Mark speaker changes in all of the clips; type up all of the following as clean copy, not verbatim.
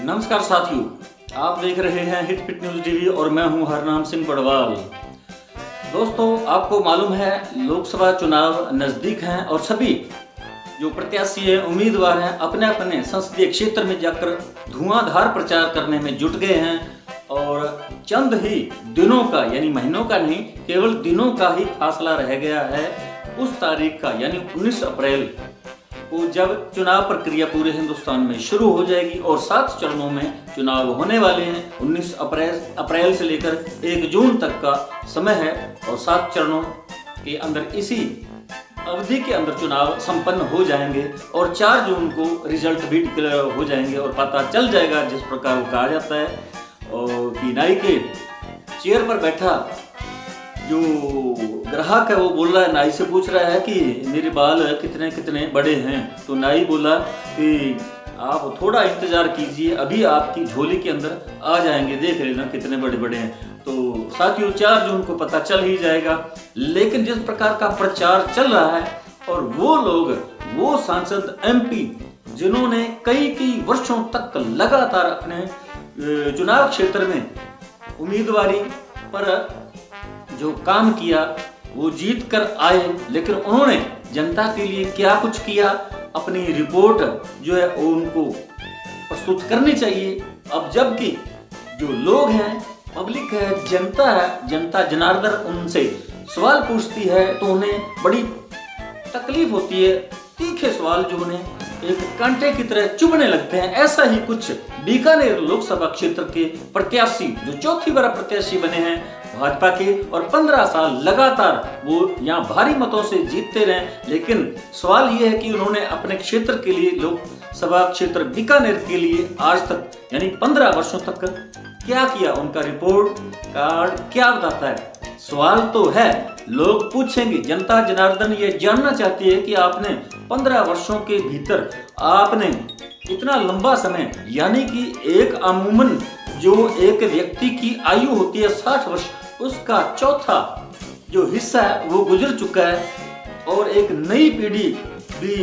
Speaker 1: नमस्कार साथियों, आप देख रहे हैं हिट फिट न्यूज टीवी और मैं हूं हरनाम सिंह बड़वाल। दोस्तों, आपको मालूम है लोकसभा चुनाव नज़दीक हैं और सभी जो प्रत्याशी हैं, उम्मीदवार हैं, अपने अपने संसदीय क्षेत्र में जाकर धुआंधार प्रचार करने में जुट गए हैं। और चंद ही दिनों का, यानी महीनों का नहीं, केवल दिनों का ही फासला रह गया है उस तारीख का, यानी 19 अप्रैल को, जब चुनाव प्रक्रिया पूरे हिंदुस्तान में शुरू हो जाएगी और 7 चरणों में चुनाव होने वाले हैं। 19 अप्रैल से लेकर 1 जून तक का समय है और 7 चरणों के अंदर, इसी अवधि के अंदर चुनाव संपन्न हो जाएंगे और 4 जून को रिजल्ट भी डिक्लेयर हो जाएंगे और पता चल जाएगा, जिस प्रकार वो कहा जाता है और कि नाई के चेयर पर बैठा जो ग्राहक है वो बोल रहा है, नाई से पूछ रहा है कि मेरे बाल कितने कितने बड़े हैं। तो नाई बोला कि आप थोड़ा इंतजार कीजिए, अभी आपकी झोली के अंदर आ जाएंगे, देख लेना कितने बड़े बड़े हैं। तो साथियों, 4 जून को पता चल ही जाएगा। लेकिन जिस प्रकार का प्रचार चल रहा है और वो लोग, वो सांसद MP जिन्होंने कई वर्षों तक लगातार अपने चुनाव क्षेत्र में उम्मीदवारी पर जो काम किया वो जीत कर आए, लेकिन उन्होंने जनता के लिए क्या कुछ किया, अपनी रिपोर्ट जो है वो उनको प्रस्तुत करनी चाहिए। अब जबकि जो लोग हैं, पब्लिक है, जनता है, जनता जनार्दन उनसे सवाल पूछती है तो उन्हें बड़ी तकलीफ होती है। तीखे सवाल जो उन्हें एक कांटे की तरह चुभने लगते हैं। ऐसा ही कुछ बीकानेर लोकसभा क्षेत्र के प्रत्याशी, जो 4थी बार प्रत्याशी बने हैं भाजपा के और 15 साल लगातार वो यहाँ भारी मतों से जीतते रहे, लेकिन सवाल ये है कि उन्होंने अपने क्षेत्र के लिए, लोकसभा क्षेत्र बीकानेर के लिए आज तक, यानी 15 वर्षों तक क्या किया, उनका रिपोर्ट कार्ड क्या बताता है। सवाल तो है, लोग पूछेंगे, जनता जनार्दन ये जानना चाहती है कि आपने 15 वर्षों के भीतर आपने इतना लंबा समय, यानी कि एक अमूमन जो एक व्यक्ति की आयु होती है 60 वर्ष, उसका चौथा जो हिस्सा है वो गुजर चुका है और एक नई पीढ़ी भी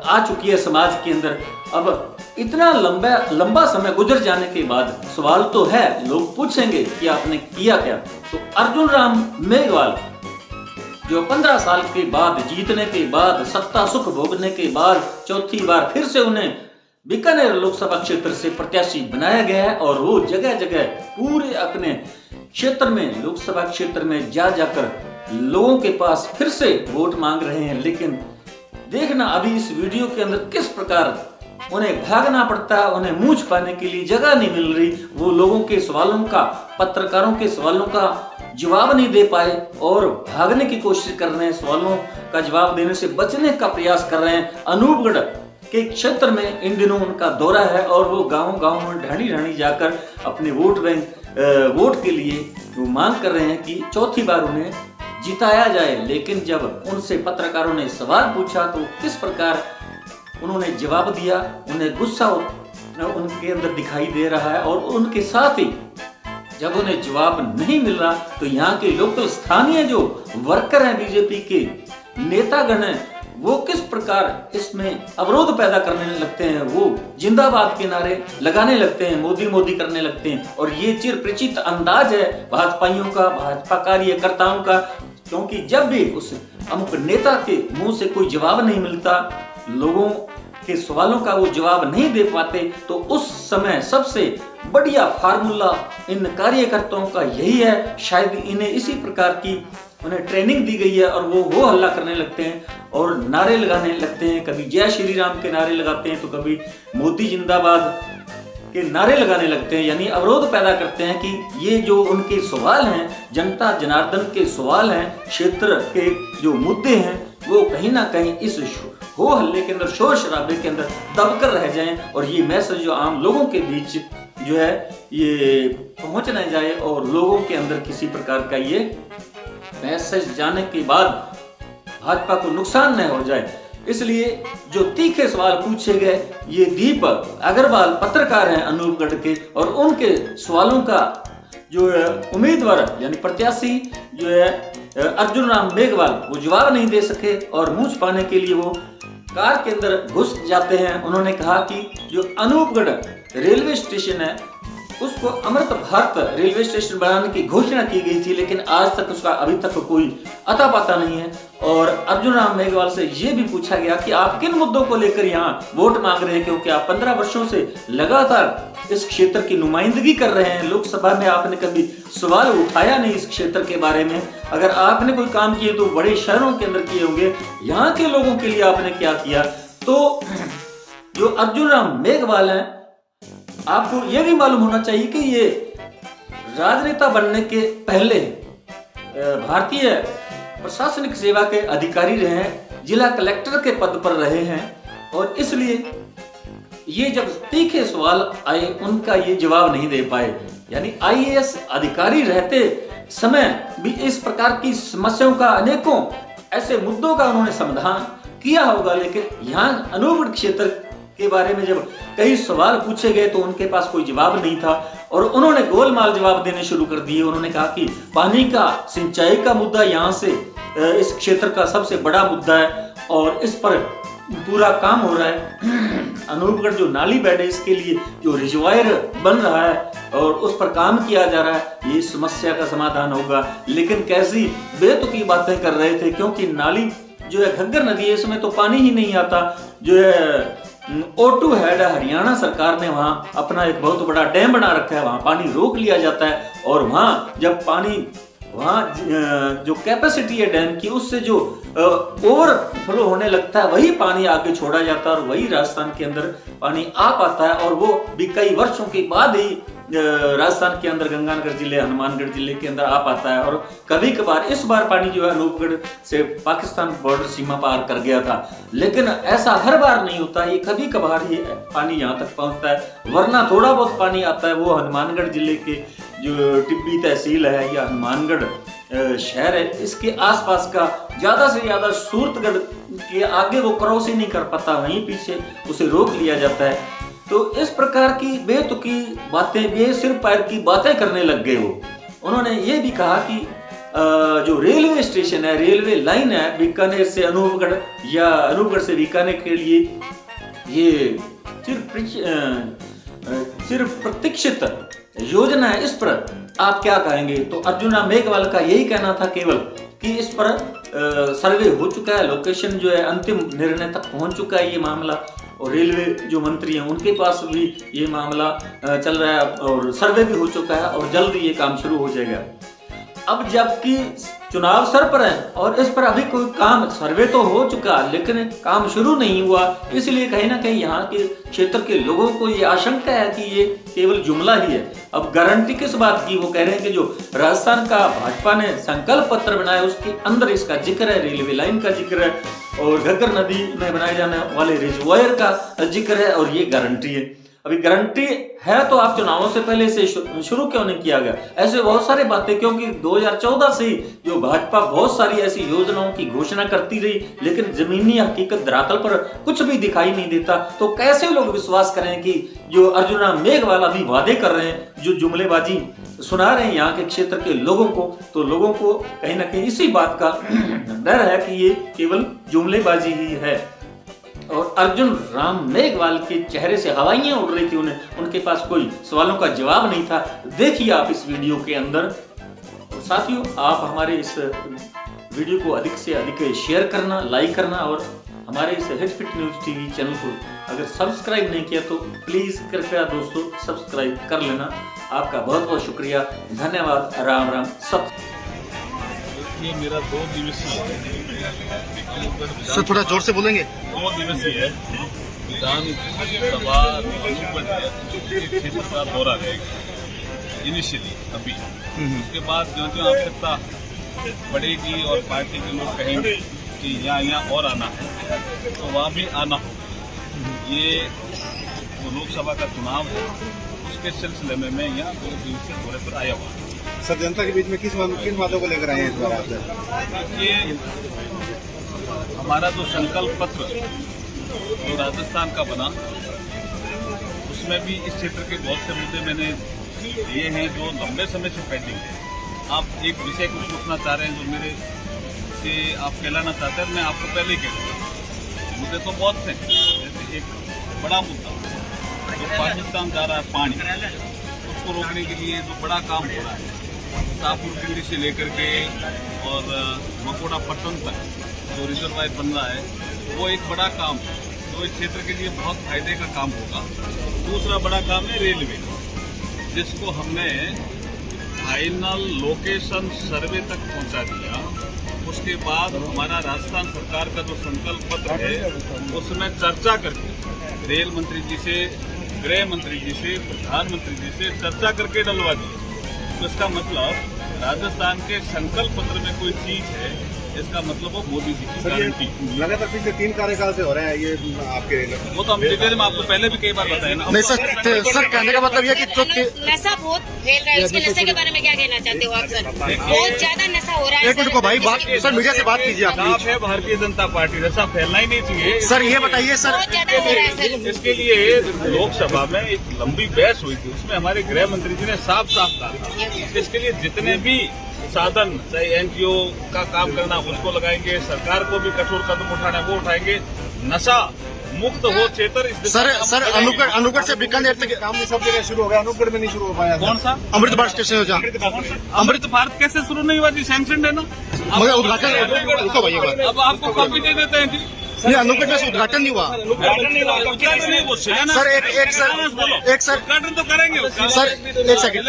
Speaker 1: आ चुकी है समाज के अंदर। अब इतना लंबा समय गुजर जाने के बाद सवाल तो है, लोग पूछेंगे कि आपने किया क्या। तो अर्जुन राम मेघवाल जो 15 साल के बाद, जीतने के बाद, सत्ता सुख भोगने के बाद 4थी बार फिर से उन्हें बीकानेर लोकसभा क्षेत्र से प्रत्याशी बनाया गया है और वो जगह जगह पूरे अपने क्षेत्र में, लोकसभा क्षेत्र में जाकर लोगों के पास फिर से वोट मांग रहे हैं। लेकिन देखना अभी इस वीडियो के अंदर किस प्रकार उन्हें भागना पड़ता है, उन्हें मुंह छुपाने के लिए जगह नहीं मिल रही। वो लोगों के सवालों का, पत्रकारों के सवालों का जवाब नहीं दे पाए और भागने की कोशिश कर रहे हैं, सवालों का जवाब देने से बचने का प्रयास कर रहे हैं। अनूपगढ़ के क्षेत्र में इन दिनों उनका दौरा है और वो गांव में ढाणी जाकर अपने वोट के लिए वो मांग कर रहे हैं कि 4थी बार उन्हें जिताया जाए। लेकिन जब उनसे पत्रकारों ने सवाल पूछा तो किस प्रकार उन्होंने जवाब दिया, उन्हें गुस्सा उनके अंदर दिखाई दे रहा है। और उनके साथ ही जब उन्हें जवाब नहीं मिल रहा तो यहाँ के लोकल स्थानीय जो वर्कर हैं, बीजेपी के नेतागण हैं, वो किस प्रकार इसमें अवरोध पैदा करने लगते हैं। वो जिंदाबाद के नारे लगाने लगते हैं, मोदी मोदी करने लगते हैं। और ये चिरपरिचित अंदाज है भाजपाइयों का, भाजपा कार्यकर्ताओं का, क्योंकि जब भी उस अमुक नेता के मुंह से कोई जवाब नहीं मिलता, लोगों के सवालों का वो जवाब नहीं दे पाते, तो उस समय सबसे बढ़िया फार्मूला इन कार्यकर्ताओं का यही है। शायद इन्हें इसी प्रकार की उन्हें ट्रेनिंग दी गई है और वो हल्ला करने लगते हैं और नारे लगाने लगते हैं। कभी जय श्री राम के नारे लगाते हैं तो कभी मोदी जिंदाबाद के नारे लगाने लगते हैं, यानी अवरोध पैदा करते हैं कि ये जो उनके सवाल हैं, जनता जनार्दन के सवाल हैं, क्षेत्र के जो मुद्दे हैं, वो कहीं ना कहीं इस हो हल्ले के अंदर, शोर शराबे के अंदर दबकर रह जाएं और ये मैसेज जो आम लोगों के बीच जो है ये पहुंच न जाए और लोगों के अंदर किसी प्रकार का ये मैसेज जाने के बाद भाजपा को नुकसान न हो जाए। इसलिए जो तीखे सवाल पूछे गए, ये दीपक अग्रवाल पत्रकार हैं अनूपगढ़ के, और उनके सवालों का जो उम्मीदवार यानी प्रत्याशी जो है अर्जुन राम मेघवाल, वो जवाब नहीं दे सके और मुंह छुपाने के लिए वो कार के अंदर घुस जाते हैं। उन्होंने कहा कि जो अनूपगढ़ रेलवे स्टेशन है उसको अमृत भारत रेलवे स्टेशन बनाने की घोषणा की गई थी, लेकिन आज तक उसका अभी तक कोई अता पता नहीं है। और अर्जुन राम मेघवाल से ये भी पूछा गया कि आप किन मुद्दों को लेकर यहाँ वोट मांग रहे हैं, क्योंकि आप 15 वर्षों से लगातार इस क्षेत्र की नुमाइंदगी कर रहे हैं। लोकसभा में आपने कभी सवाल उठाया नहीं इस क्षेत्र के बारे में। अगर आपने कोई काम किए तो बड़े शहरों के अंदर किए होंगे, यहाँ के लोगों के लिए आपने क्या किया। तो जो अर्जुन राम मेघवाल हैं, आपको यह भी मालूम होना चाहिए कि ये राजनेता बनने के पहले भारतीय प्रशासनिक सेवा के अधिकारी रहे हैं, जिला कलेक्टर के पद पर रहे हैं, और इसलिए ये जब तीखे सवाल आए उनका ये जवाब नहीं दे पाए। यानी आईएएस अधिकारी रहते समय भी इस प्रकार की समस्याओं का, अनेकों ऐसे मुद्दों का उन्होंने समाधान किया होगा, लेकिन यहाँ अनूपगढ़ क्षेत्र के बारे में जब कई सवाल पूछे गए तो उनके पास कोई जवाब नहीं था और उन्होंने गोलमाल जवाब देने शुरू कर दिए। उन्होंने कहा कि पानी का, सिंचाई का मुद्दा यहाँ से इस क्षेत्र का सबसे बड़ा मुद्दा है और इस पर पूरा काम हो रहा है। अनूपगढ़ जो नाली बेड है इसके लिए जो रिजर्वायर बन रहा है और उस पर काम किया जा रहा है, ये समस्या का समाधान होगा। लेकिन कैसी बेतुकी बातें कर रहे थे, क्योंकि नाली जो है घग्गर नदी है, इसमें तो पानी ही नहीं आता। जो है O2 हेड हरियाणा सरकार ने वहाँ अपना एक बहुत बड़ा डैम बना रखा है, वहाँ पानी रोक लिया जाता है और वहाँ जब पानी, वहाँ जो कैपेसिटी है डैम की, उससे जो ओवरफ्लो होने लगता है वही पानी आगे छोड़ा जाता है और वही राजस्थान के अंदर पानी आ पाता है। और वो भी कई वर्षों के बाद ही राजस्थान के अंदर गंगानगर जिले, हनुमानगढ़ जिले के अंदर आ पाता है। और कभी कभार इस बार पानी जो है अनूपगढ़ से पाकिस्तान बॉर्डर सीमा पार कर गया था, लेकिन ऐसा हर बार नहीं होता, ये कभी कभार ही पानी यहाँ तक पहुँचता है। वरना थोड़ा बहुत पानी आता है वो हनुमानगढ़ जिले के जो टिब्बी तहसील है या हनुमानगढ़ शहर है, इसके आसपास का ज्यादा से ज्यादा सूरतगढ़ के आगे वो क्रॉस ही नहीं कर पाता, वहीं पीछे उसे रोक लिया जाता है। तो इस प्रकार की बेतुकी बातें, बेसिर पैर की बातें करने लग गए वो। उन्होंने ये भी कहा कि जो रेलवे स्टेशन है, रेलवे लाइन है बीकानेर से अनूपगढ़ या अनूपगढ़ से बीकानेर के लिए, ये सिर्फ प्रतीक्षित योजना है, इस पर आप क्या कहेंगे। तो अर्जुन राम मेघवाल का यही कहना था केवल कि इस पर सर्वे हो चुका है, लोकेशन जो है अंतिम निर्णय तक पहुंच चुका है ये मामला, और रेलवे जो मंत्री हैं उनके पास भी ये मामला चल रहा है और सर्वे भी हो चुका है और जल्द ये काम शुरू हो जाएगा। अब जबकि चुनाव सर पर है और इस पर अभी कोई काम, सर्वे तो हो चुका लेकिन काम शुरू नहीं हुआ, इसलिए कहीं ना कहीं यहाँ के क्षेत्र के लोगों को ये आशंका है कि ये केवल जुमला ही है। अब गारंटी किस बात की, वो कह रहे हैं कि जो राजस्थान का भाजपा ने संकल्प पत्र बनाया उसके अंदर इसका जिक्र है, रेलवे लाइन का जिक्र है और घग्गर नदी में बनाए जाने वाले रिजर्वायर का जिक्र है और ये गारंटी है। अभी गारंटी है तो आप चुनावों से पहले से शुरू क्यों नहीं किया गया। ऐसे बहुत सारी बातें, क्योंकि 2014 से जो भाजपा बहुत सारी ऐसी योजनाओं की घोषणा करती रही, लेकिन जमीनी हकीकत धरातल पर कुछ भी दिखाई नहीं देता। तो कैसे लोग विश्वास करें कि जो अर्जुन राम मेघवाल अभी वादे कर रहे हैं, जो जुमलेबाजी सुना रहे हैं यहाँ के क्षेत्र के लोगों को, तो लोगों को कहीं ना कहीं इसी बात का डर है कि ये केवल जुमलेबाजी ही है। और अर्जुन राम मेघवाल के चेहरे से हवाइयां उड़ रही थी, उनके पास कोई सवालों का जवाब नहीं था। देखिए आप इस वीडियो के अंदर। साथियों, आप हमारे इस वीडियो को अधिक से अधिक शेयर करना, लाइक करना और हमारे इस हिटफिट न्यूज टीवी चैनल को अगर सब्सक्राइब नहीं किया तो प्लीज कृपया दोस्तों सब्सक्राइब कर लेना। आपका बहुत बहुत शुक्रिया, धन्यवाद। राम राम। सब
Speaker 2: ये मेरा 2 दिवसीय
Speaker 3: सर, थोड़ा जोर से बोलेंगे।
Speaker 2: 2 दिवसीय है विधानसभा क्षेत्र का दौरा रहेगा इनिशियली अभी। उसके बाद जो जो आवश्यकता बढ़ेगी और पार्टी के लोग कहेंगे कि यहाँ और आना है तो वहाँ भी आना हो। ये जो लोकसभा का चुनाव है उसके सिलसिले में मैं यहाँ 2 दिवसीय दौरे पर आया हुआ।
Speaker 3: सर, जनता के बीच में किन बातों को लेकर आए हैं इस बार आप?
Speaker 2: देखिए, हमारा जो संकल्प पत्र जो राजस्थान का बना उसमें भी इस क्षेत्र के बहुत से मुद्दे मैंने लिए हैं जो लंबे समय से पेंडिंग है। आप एक विषय को पूछना चाह रहे हैं जो मेरे से आप कहलाना चाहते हैं, मैं आपको पहले ही कह दूँगा। मुद्दे तो बहुत से हैं। जैसे एक बड़ा मुद्दा जो पाकिस्तान जा रहा है पानी, उसको रोकने के लिए जो बड़ा काम हो रहा है शाहपुर खिंडी से लेकर के और मकोड़ा पट्टन तक जो रिजर्वायर बन रहा है, वो एक बड़ा काम है जो इस क्षेत्र के लिए बहुत फायदे का काम होगा। दूसरा बड़ा काम है रेलवे, जिसको हमने फाइनल लोकेशन सर्वे तक पहुंचा दिया। उसके बाद हमारा राजस्थान सरकार का जो संकल्प पत्र है उसमें चर्चा करके रेल मंत्री जी से, गृह मंत्री जी से, प्रधानमंत्री जी से चर्चा करके डलवा दी। तो इसका मतलब राजस्थान के संकल्प पत्र में कोई चीज है, इसका मतलब वो मोदी जी की गारंटी।
Speaker 3: लगातार पिछले 3 कार्यकाल से हो रहे हैं ये आपके
Speaker 2: वो तो हम डिटेल में आपको पहले भी कई बार बताए ना।
Speaker 3: नहीं सर कहने का मतलब ये कि
Speaker 4: नशा बहुत फैल रहा है, इसके नशे के बारे में क्या कहना चाहते हो आप सर? बहुत ज्यादा नशा हो रहा है।
Speaker 3: एक मिनट को भाई बात सर मीडिया से बात कीजिए आप।
Speaker 2: आप है भारतीय जनता पार्टी, नशा फैलना ही नहीं चाहिए
Speaker 3: सर। ये बताइए सर,
Speaker 4: बहुत ज्यादा हो रहा है सर।
Speaker 2: इसके लिए लोकसभा में एक लंबी बहस हुई थी, उसमें हमारे गृह मंत्री जी ने साफ साफ कहा इसके लिए जितने भी साधन, चाहे एनजीओ का काम करना उसको लगाएंगे, सरकार को भी कठोर कदम उठाना वो उठाएंगे, नशा मुक्त हो क्षेत्र।
Speaker 3: सर अनूपगढ़ से बीकानेर तक काम सब जगह शुरू हो गया, अनूपगढ़ में नहीं शुरू हो पाया।
Speaker 2: कौन सा?
Speaker 3: अमृत भारत स्टेशन हो जहाँ
Speaker 2: अमृत भारत कैसे शुरू नहीं हुआ जी? सैंक्शन है ना,
Speaker 3: मगर उद्घाटन रुको भाई।
Speaker 2: अब आपको कॉपी दे देते हैं जी।
Speaker 3: नहीं अनूपगढ़ में उद्घाटन नहीं हुआ सर। एक सर
Speaker 2: उद्घाटन तो करेंगे
Speaker 3: सर, एक सेकंड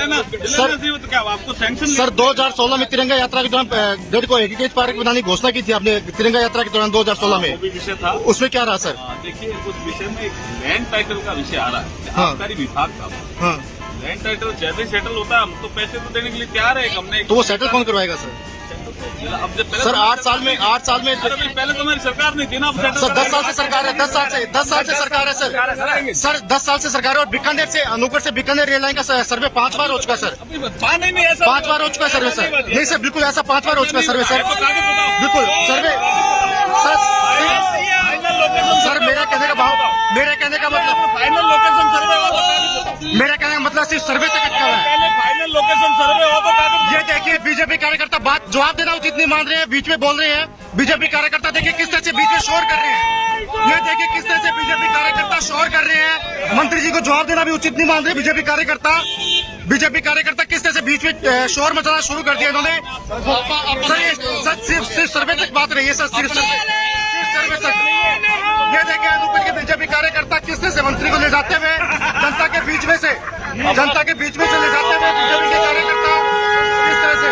Speaker 3: सर।
Speaker 2: तो क्या आपको सैंक्शन
Speaker 3: सर 2016 में तिरंगा यात्रा के दौरान डेट को हेरिटेज पार्क बनाने की घोषणा की थी आपने, तिरंगा यात्रा के दौरान 2016 में।
Speaker 2: वो भी विषय था,
Speaker 3: उसमें क्या रहा सर?
Speaker 2: देखिए उस विषय में एक लैंड टाइटल का विषय आ रहा है,
Speaker 3: हाँ।
Speaker 2: आबकारी विभाग का।
Speaker 3: हाँ,
Speaker 2: लैंड टाइटल जैसे सेटल होता है हम तो पैसे तो देने के लिए तैयार है। हमने
Speaker 3: तो वो सेटल कौन करवाएगा सर?
Speaker 2: अब जब
Speaker 3: सर 8 साल में
Speaker 2: अरे भाई पहले तो हमारी सरकार नहीं थी ना।
Speaker 3: सर 10 साल से सरकार है, 10 साल से सरकार है सर 10 साल से सरकार है। और बीकानेर से अनूपगढ़ से बीकानेर रेल लाइन का सर्वे 5 बार हो चुका सर। 5 बार हो चुका सर्वे सर। नहीं सर बिल्कुल ऐसा 5 बार हो चुका सर्वे सर, बिल्कुल सर्वे सर। मेरा कहने का मतलब
Speaker 2: फाइनल लोकेशन सर्वे हो तो
Speaker 3: मेरा कहने का मतलब सिर्फ सर्वे तक अटका हुआ है।
Speaker 2: फाइनल लोकेशन सर्वे हो तो
Speaker 3: ये देखिए बीजेपी कार्यकर्ता बात जवाब देना उचित नहीं मान रहे हैं, बीच में बोल रहे हैं। बीजेपी कार्यकर्ता देखिए किस तरह से बीच में शोर कर रहे हैं। ये देखिए किस तरह से बीजेपी कार्यकर्ता शोर कर रहे हैं। मंत्री जी को जवाब देना भी उचित नहीं मान रहे बीजेपी कार्यकर्ता किस तरह से बीच में शोर मचाना शुरू कर दिया इन्होंने। सर ये सिर्फ सर्वे तक बात रही है सर, सिर्फ सर्वे तक। ये देखिए अनूपगढ़ के बीजेपी कार्यकर्ता किस तरह से मंत्री को ले जाते हुए जनता के बीच में से ले जाते हुए बीजेपी के कार्यकर्ता किस तरह से